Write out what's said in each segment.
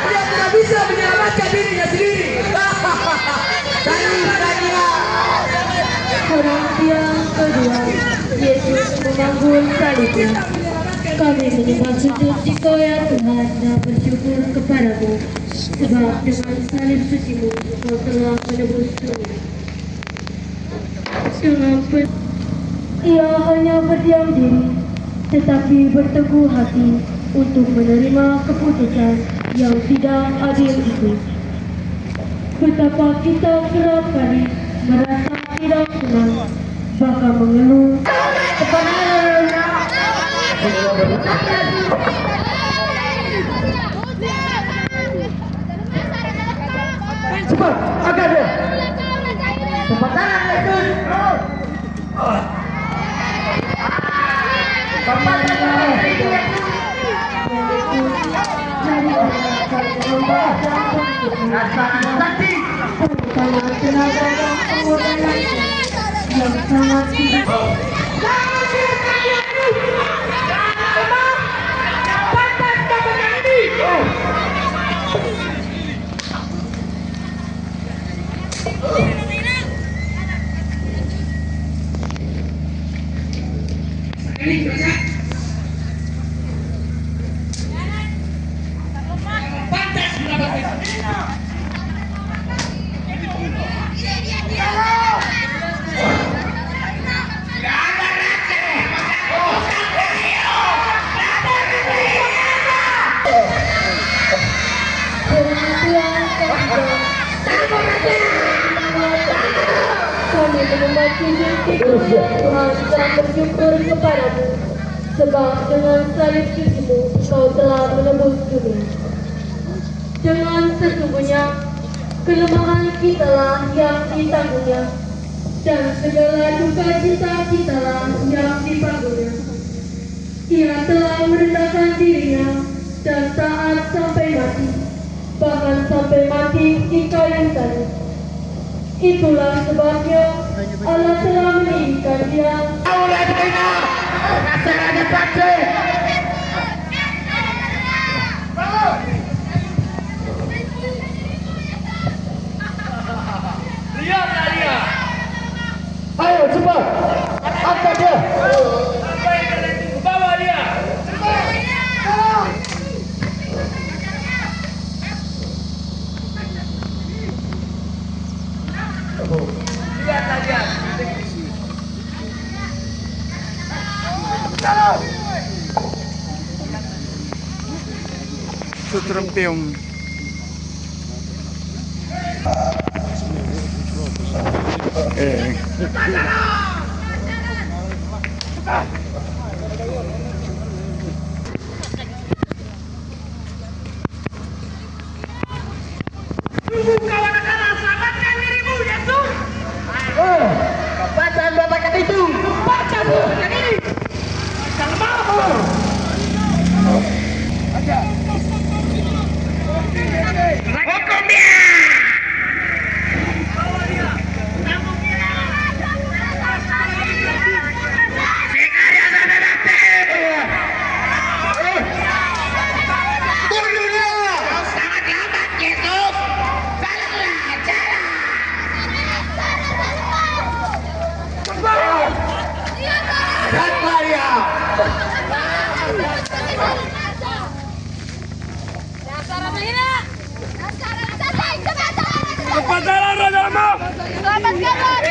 Dia tidak bisa menyelamatkan dirinya sendiri. Orang yang kedua, Yesus memanggul salibnya. Kami menyembah sujud jika ya Tuhan dan bersyukur kepadamu, sebab dengan salib sucimu Kau telah menebus dunia. Ia hanya berdiam diri, tetapi berteguh hati untuk menerima keputusan yang tidak adil itu. Betapa kita kerap kali merasa tidak senang, bahkan mengeluh kepada Cepat, agak dia. Cepat Yesus. yang sangat tidak kami menikmati Tuhan dan bersyukur kepadamu, sebab dengan salib sucimu Kau telah menebus dunia. Dengan sesungguhnya kelemahan kitalah yang ditanggungnya, dan segala duka cita kitalah yang dipanggulnya. Ia telah merendahkan dirinya dan taat sampai mati, bahkan sampai mati di kayu salib. Itulah sebabnya Allah telah meninggikan Dia. Lihatlah dia. Ayo cepat, angkat dia. Bawa dia. Lihatlah dia. Sutrempiong. Kawan negara, selamatkan dirimu, Yesus. Bacaan babakan itu. Baca babakan ini. Jangan mau. Hukum dia. Bawa dia. Tanggung dia. Sikar ya sana. Cepat jalan Raja Lemah. Selamat kawan.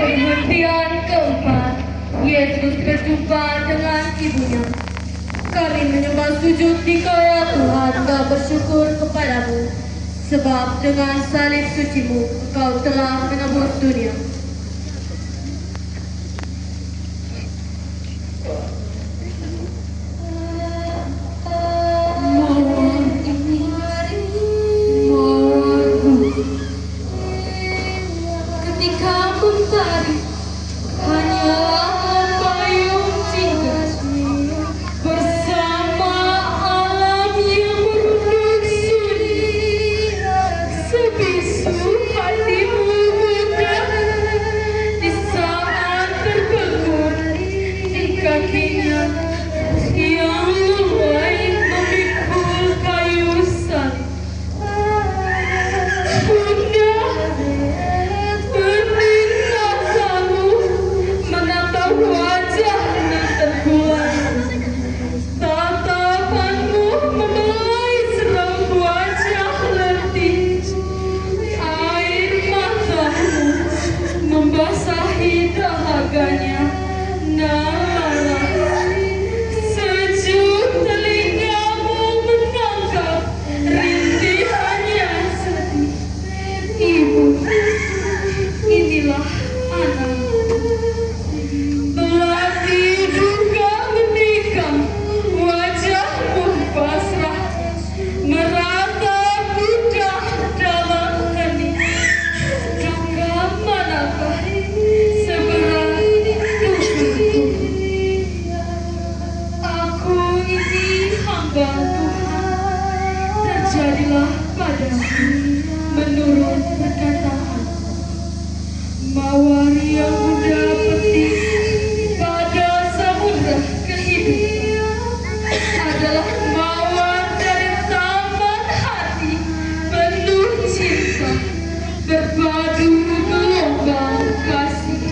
Perhentian keempat, Yesus berjumpa dengan ibunya. Kami menyembah sujud di Kau ya Tuhan dan bersyukur kepadamu, sebab dengan salib sucimu Kau telah menebus dunia. Ketika mentari hanyalah payung cinta bersama alam yang merunduk sunyi, sebisu hatimu muda di saat terbentur di kakinya yang mulai memikul kayu salib. Bunda, beninlah kamu menatap wajah yang terbuai. Tatapanmu membelai seram wajah letih. Air matamu membasahi dahaganya. Nalar, sejuk telingamu menangkap rintihannya sedih. Ibu, inilah anak. Belati duka menikam, wajahmu pasrah, meratap budak dalam hening. Duka manakah seberat tubuhku? Aku ini hamba Tuhan, terjadilah padaku menurut perkataan. Mawar yang Bunda petik pada samudra kehidupan adalah mawar dari taman hati penuh cinta, berpadu gelombang kasih,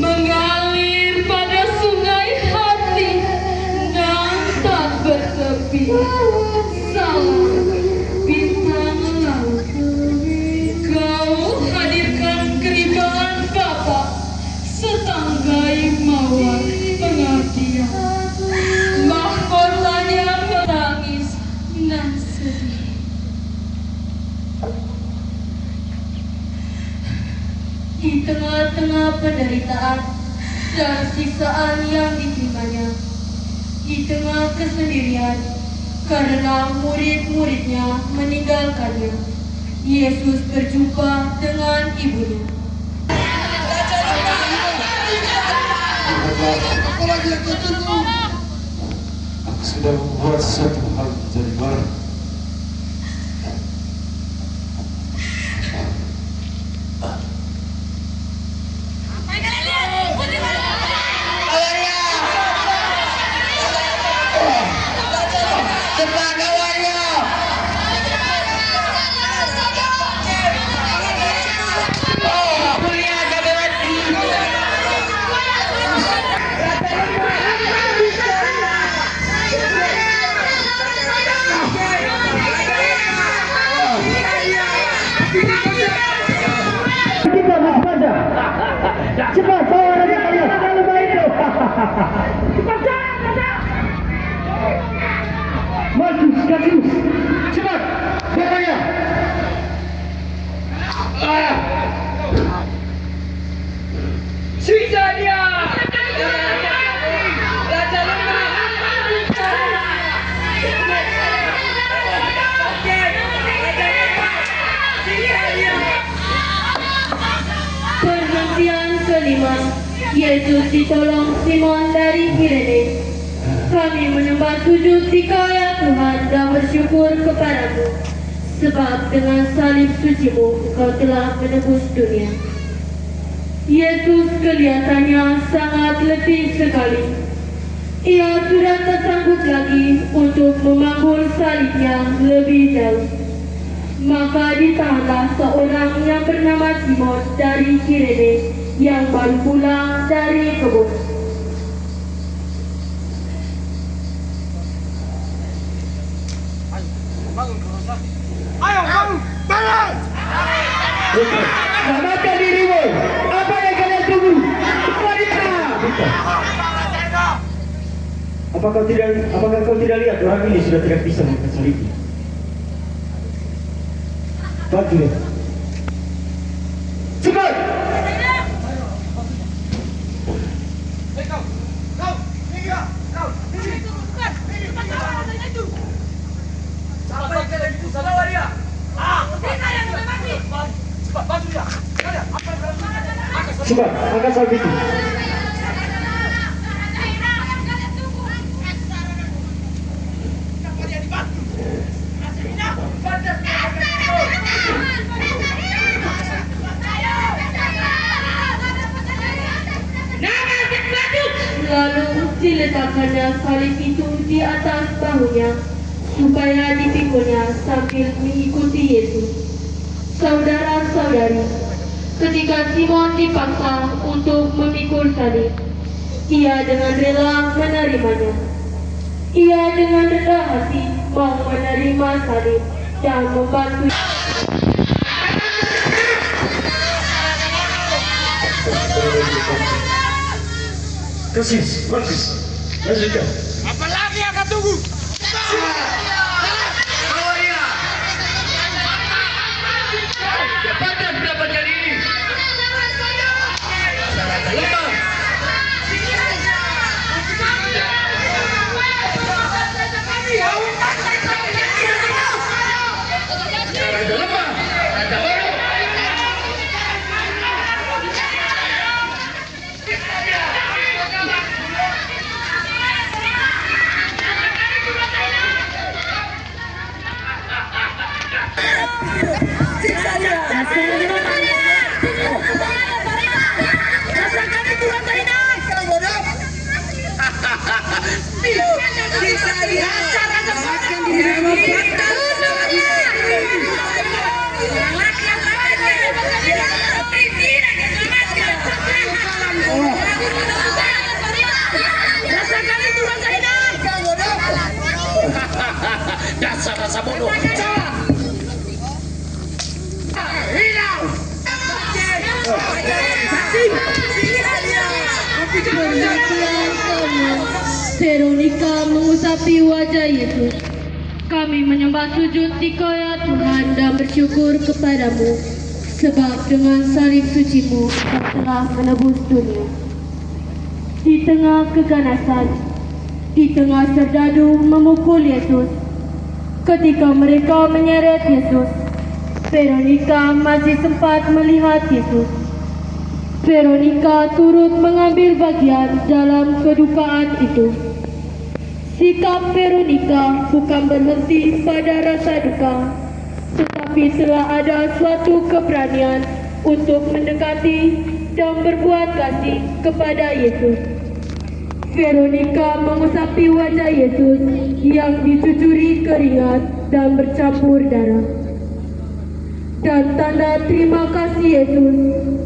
mengalir pada sungai hati nan tak bertepi. Salam bintang laut, Kau hadirkan keribaan Bapa setanggai mawar pengabdian. Mahkotanya menangis nan sedih. Di tengah-tengah penderitaan dan siksaan yang diterimanya, di tengah kesendirian karena murid-muridnya meninggalkannya, Yesus berjumpa dengan ibunya. Apa lagi yang kau tunggu? Aku sudah membuat satu hal menjadi baru. Cepat kawannya. Cepat bawa raja kalian. Jangan lupa itu. Cepat jalan, maju. Brazil. Cepat, beraya. Sisa dia. Raja Lembah. Perhentian kelima, Yesus ditolong Simon dari Kirene. Kami menyembah sujud di Kau ya Tuhan dan bersyukur kepadamu, sebab dengan salib suci-Mu Kau telah menebus dunia. Yesus kelihatannya sangat letih sekali. Ia sudah tak sanggup lagi untuk memanggul salibnya lebih jauh. Maka ditahanlah seorang yang bernama Simon dari Kirene yang baru pulang dari kebun. Selamatkan dirimu. Apa yang kalian tunggu? Wanita. Apakah kau tidak lihat orang ini sudah tidak bisa mengangkat salibnya? Bantu dia. Cepat. Cepat, angkat salib itu. Lalu diletakkannya salib itu di atas bahunya, supaya dipikulnya sambil mengikuti Yesus. Saudara-saudari, ketika Simon dipaksa untuk memikul salib, ia dengan rela menerimanya. Ia dengan rendah hati mau menerima salib dan membantu. Kasih, bagus. Lanjutkan. Apalagi akan tunggu? Cepatlah mendapatkan ini. Raja Lembah. Raja Lembah. Raja baru. Dasar rasa bodoh. Veronica mengusapi wajah Yesus. Kami menyembah sujud di Kau ya Tuhan dan bersyukur kepadamu, sebab dengan salib suci-Mu Kau telah menebus dunia. Di tengah keganasan, di tengah serdadu memukul Yesus, ketika mereka menyeret Yesus, Veronica masih sempat melihat Yesus. Veronica turut mengambil bagian dalam kedukaan itu. Sikap Veronica bukan berhenti pada rasa duka, tetapi telah ada suatu keberanian untuk mendekati dan berbuat kasih kepada Yesus. Veronica mengusapi wajah Yesus yang dicucuri keringat dan bercampur darah. Dan tanda terima kasih Yesus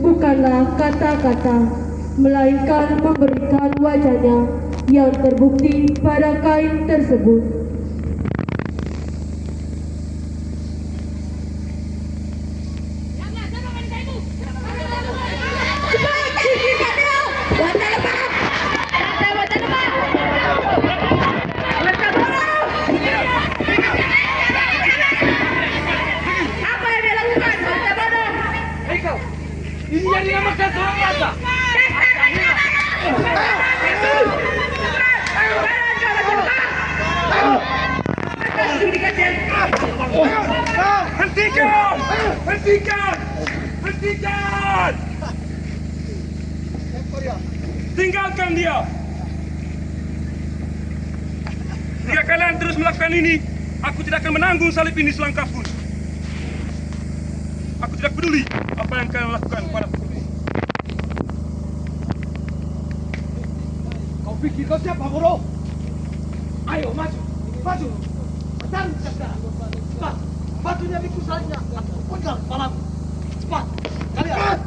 bukanlah kata-kata, melainkan memberikan wajahnya yang terbukti pada kain tersebut. Hentikan! Hentikan! Hentikan! Tinggalkan dia! Jika kalian terus melakukan ini, aku tidak akan menanggung salib ini selangkah pun. Aku tidak peduli apa yang kalian lakukan padaku. Kau pikir kau siapa, bodoh? Ayo, maju! Maju! Tarik sekarang! Cepat! Batunya pikul salibnya! Aku pegang kepalamu! Cepat! Kalian!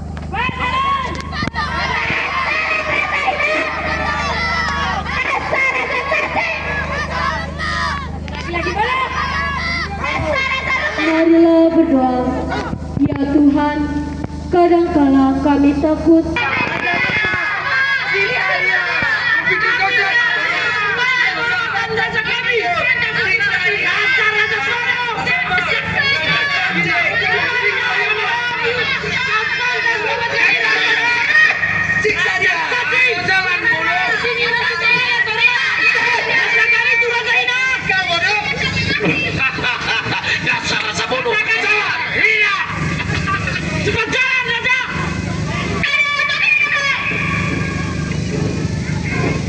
Marilah berdoa. Ya Tuhan, kadangkala kami takut Dasar rasa bodoh. Cepat jalan, Raja!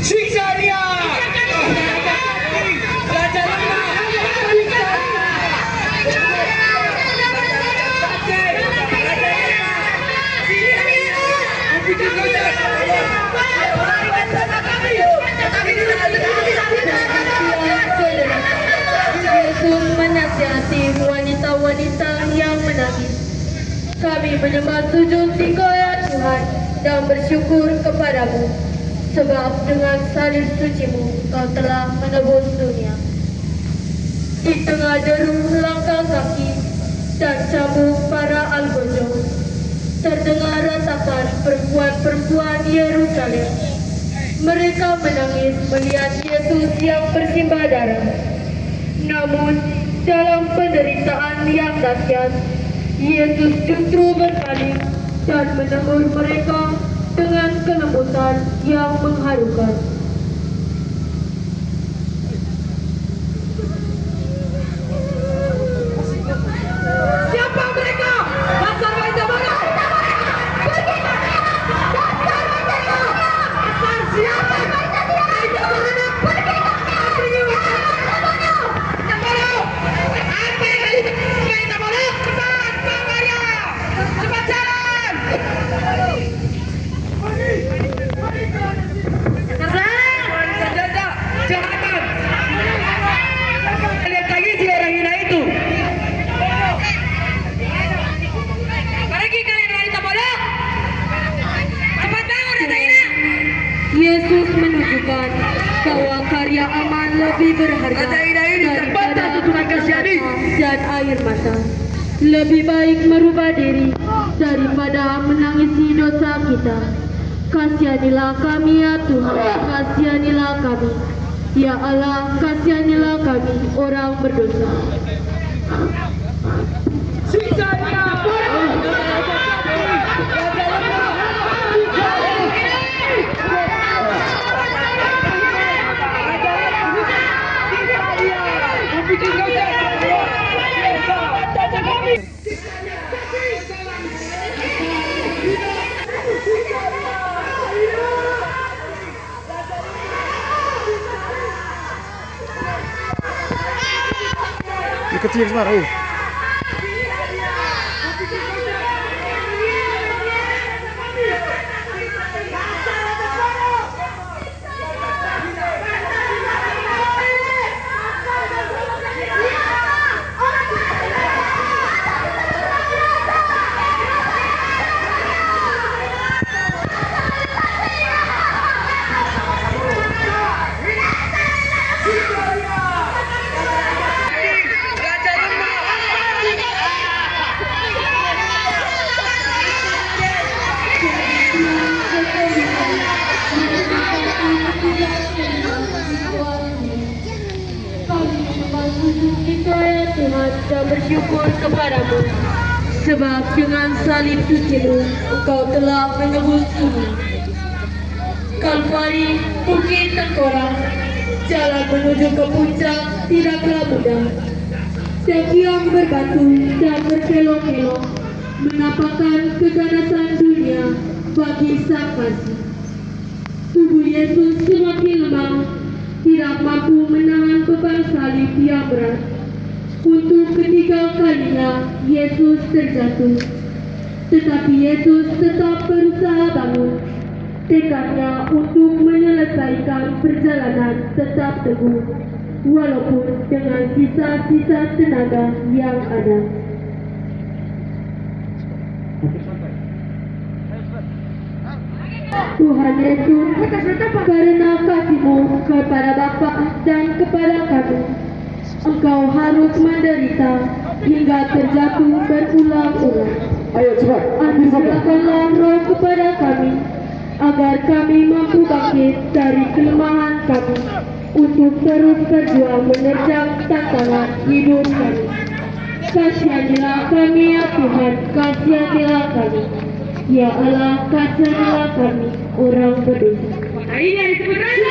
Siksa dia! Raja lemah! Yesus menasihati wanita-wanita yang menangis. Kami menyembah sujud Engkau ya Tuhan dan bersyukur kepadamu, sebab dengan salib suci-Mu Kau telah menebus dunia. Di tengah deru langkah kaki dan cambuk para algojo, terdengar ratapan perempuan-perempuan Yerusalem. Mereka menangis melihat Yesus yang bersimbah darah. Namun, dalam penderitaan yang dahsyat, Yesus justru berpaling dan menegur mereka dengan kelembutan yang mengharukan. Siapa mereka? Dasar wanita bodoh! Pergi! Dasar wanita bodoh! Dasar siapa? Wanita bodoh! Pergi! Pergi! Wanita bodoh! Wanita bodoh! Apa yang wanita bodoh? Cepat, Pak Maria! Cepat jalan! Pergi! Pergi! Jaga! Jabatan! Lihat lagi si orang hina itu! Pergi kalian wanita bodoh! Cepat bangun, Raja Hina! Yesus menunjukkan bahwa karya aman lebih berharga daripada kata dan air mata. Lebih baik merubah diri daripada menangisi dosa kita. Kasihanilah kami ya Tuhan, kasihanilah kami. Ya Allah, kasihanilah kami orang berdosa. Siksa dia! Kecil sebenarnya. Kita ya Tuhan dan bersyukur kepadamu, sebab dengan salib suci-Mu Engkau telah menebus bumi. Kalvari, Bukit Tengkorak, jalan menuju ke puncak tidaklah mudah. Sekian berbatu dan berkelok-kelok menampakkan keganasan dunia bagi sang kasih. Tubuh Yesus semakin lemah, tidak mampu menahan beban salib yang berat. Untuk ketiga kalinya Yesus terjatuh, tetapi Yesus tetap berusaha bangun. Tekadnya untuk menyelesaikan perjalanan tetap teguh, walaupun dengan sisa-sisa tenaga yang ada. Tuhan Yesus, karena kasih-Mu kepada Bapa dan kepada kami, Engkau harus menderita hingga terjatuh berulang-ulang. Ayo cepat. Anugerahkanlah Roh kepada kami, agar kami mampu bangkit dari kelemahan kami untuk terus berjuang menerjang tantangan hidup kami. Kasihanilah kami ya Tuhan, kasihanilah kami. Ya Allah, kasihanilah kami, orang berdosa. Ini yang disebut raja.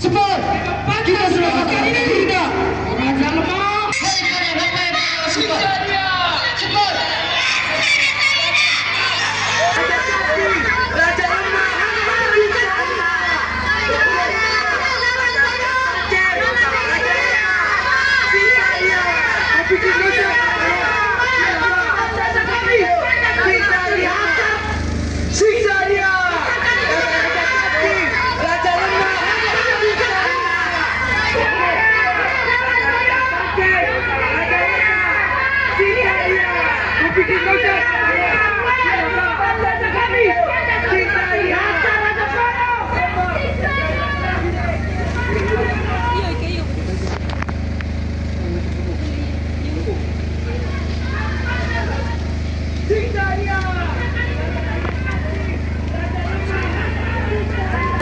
Cepat, kita sudah makan ini tidak. Raja lemah. Cepat. Raja lemah. Siksa dia. Raja lemah.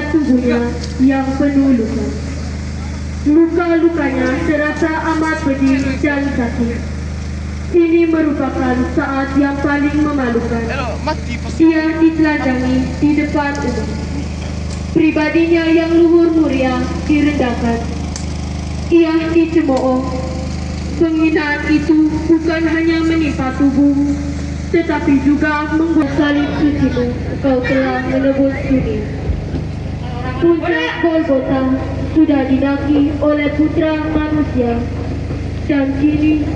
Tubuhnya yang penuh luka. Luka-lukanya terasa amat pedih dan sakit. Ini merupakan saat yang paling memalukan. Ia ditelanjangi di depan umum. Pribadinya yang luhur mulia direndahkan. Ia dicemooh. Penghinaan itu bukan hanya menimpa tubuh, tetapi juga membuat salib suci-Mu. Kau telah menebus dunia. Puncak Golgota sudah dinaki oleh putra manusia, dan kini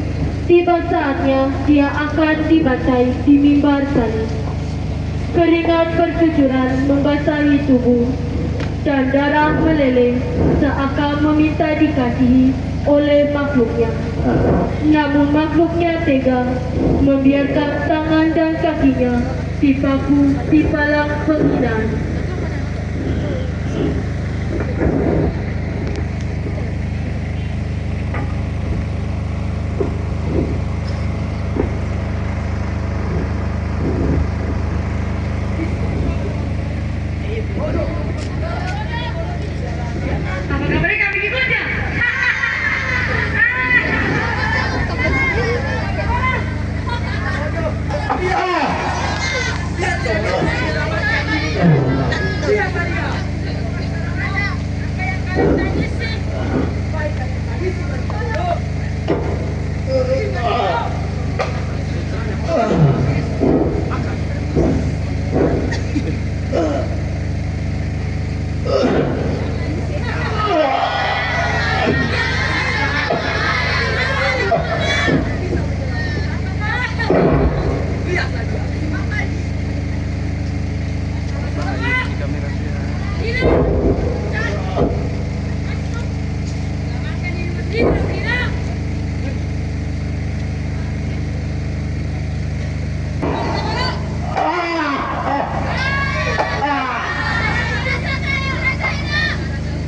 tiba saatnya dia akan dibantai di mimbar salib. Keringat bercucuran membasahi tubuh, dan darah meleleh seakan meminta dikasihi oleh makhluknya. Namun makhluknya tega membiarkan tangan dan kakinya dipaku di palang penghinaan.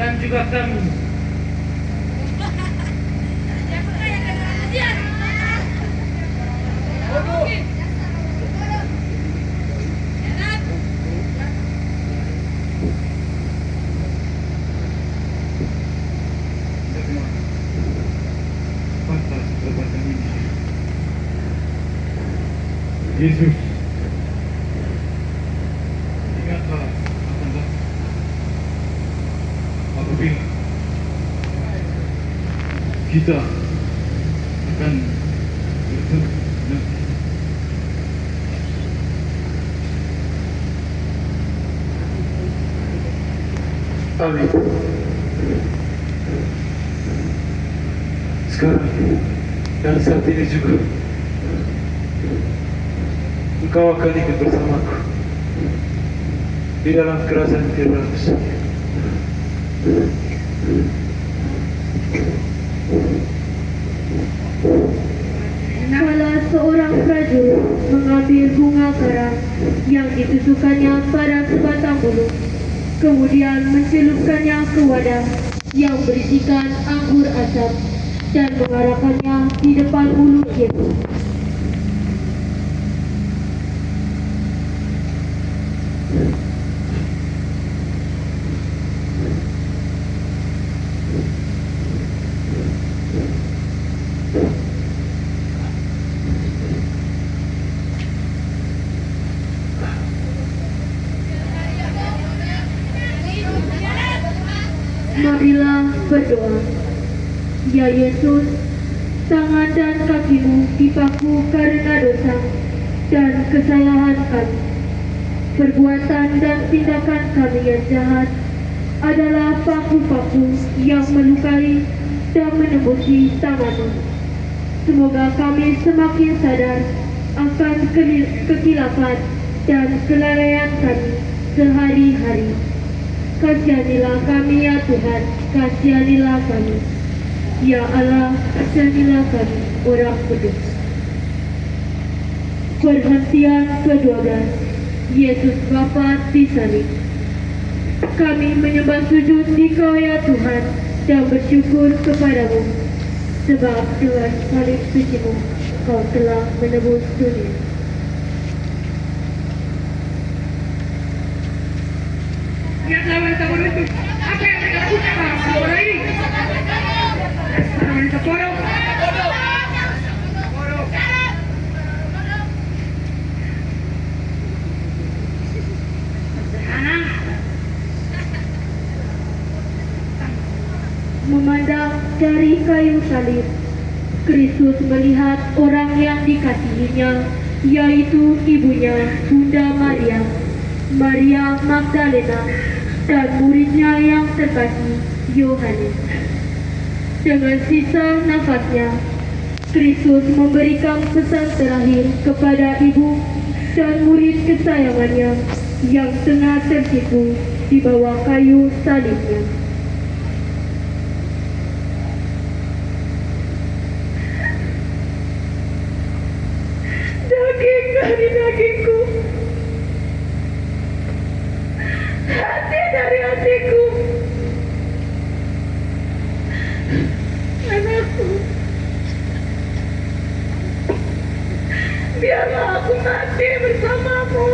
dan juga kami. Pantas perbuatan ini. Yesus, ingatlah akan apabila kita akan bertemu nanti. Amin. Sekarang dan saat ini juga Engkau akan ikut bersamaku di dalam kerajaan Firdaus. Salah seorang prajurit mengambil bunga karang yang ditusukannya pada sebatang bulu, kemudian mencelupkannya ke wadah yang berisikan anggur asam dan mengarahkannya di depan mulut Yesus. Marilah berdoa. Ya Yesus, tangan dan kakimu dipaku karena dosa dan kesalahan kami. Perbuatan dan tindakan kami yang jahat adalah paku-paku yang melukai dan menembusi tangan-Mu. Semoga kami semakin sadar akan kekhilafan dan kelalaian kami sehari-hari. Kasihanilah kami ya Tuhan, kasihanilah kami. Ya Allah, kasihanilah kami, orang kudus. Perhentian ke-12, Yesus Bapa disalib. Kami menyembah sujud Dikau ya Tuhan dan bersyukur kepadamu, sebab dengan salib suci-Mu Kau telah menebus dunia. Lihatlah wanita bodoh itu. Apa yang mereka lakukan pada orang ini? Dasar wanita bodoh. Sederhana. Memandang dari kayu salib, Kristus melihat orang yang dikasihinya, yaitu ibunya Bunda Maria, Maria Magdalena, dan muridnya yang terkasih, Yohanes. Dengan sisa nafasnya, Kristus memberikan pesan terakhir kepada ibu dan murid kesayangannya yang tengah tersipu di bawah kayu salibnya. Daging dari dagingku, hati dari hatiku. Anakku, biarlah aku mati bersamamu.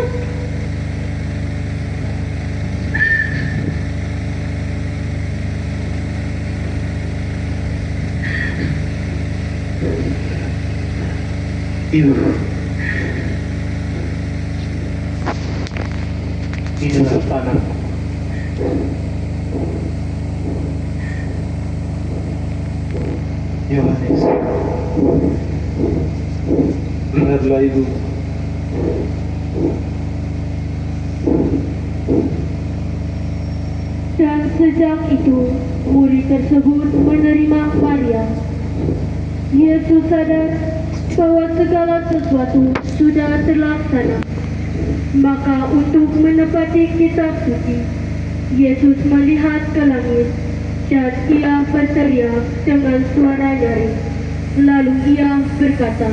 Ibu, inilah anakku. Yohanes, lihatlah ibu. Dan sejak itu, murid tersebut menerima Maria. Yesus sadar bahwa segala sesuatu sudah terlaksana. Maka untuk menepati kitab suci, Yesus melihat ke langit dan ia berteriak dengan suara nyaring. Lalu ia berkata,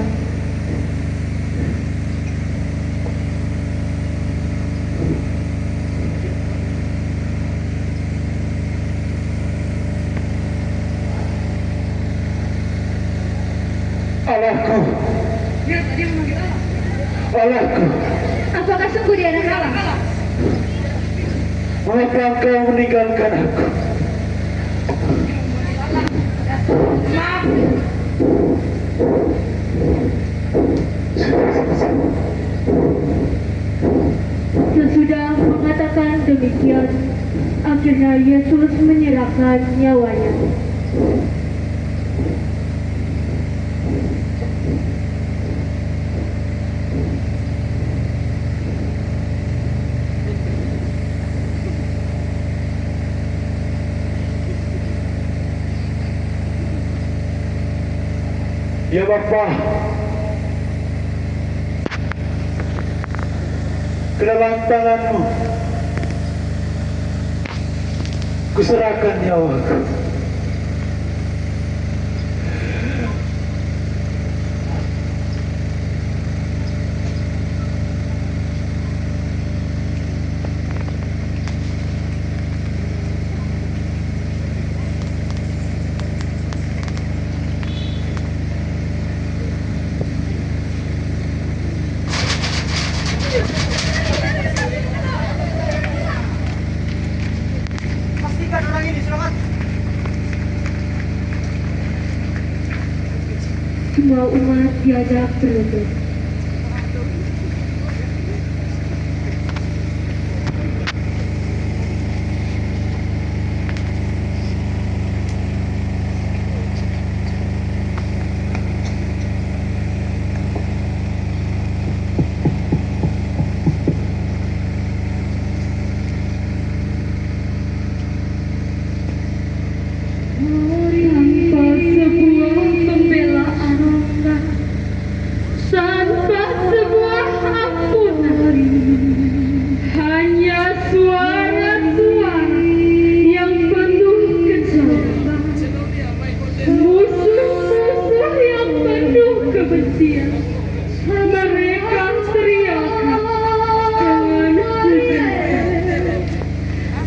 Apakah sungguh dia anak Allah? Mengapa engkau meninggalkan aku? Maaf. Sesudah mengatakan demikian, akhirnya Yesus menyerahkan nyawanya. Ya Bapa, ke dalam tanganmu kuserahkan nyawaku. Pastikan orang ini selamat. Semua umat diajak berlutut. Tanpa sebuah pembelaan, tanpa sebuah ampunan, hanya suara-suara yang penuh kecaman, musuh-musuh yang penuh kebencian. Mereka teriakan dengan pujian.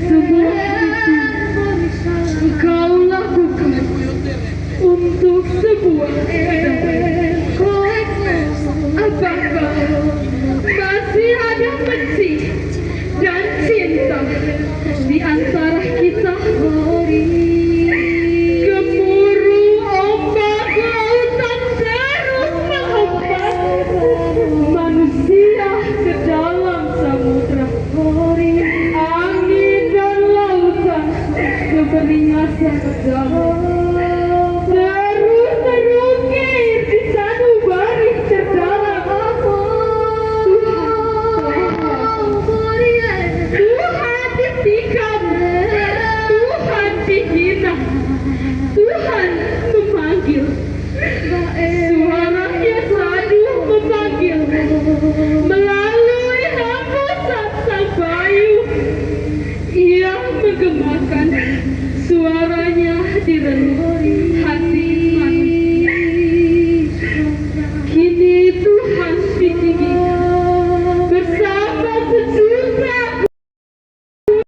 Semua itu engkau lakukan untuk sebuah kedamaian. Apakah masih ada benci dan cinta di antara kita? Gemuruh ombak lautan terus menghambat manusia ke dalam samudra. Angin dan lautan keberingasan dalam terus terukir di sanubari terdalam. Tuhan ditikam, Tuhan dihina, Tuhan memanggil. Suaranya saduh memanggil melalui hembusan sang bayu. Ia menggemakan suaranya di relung.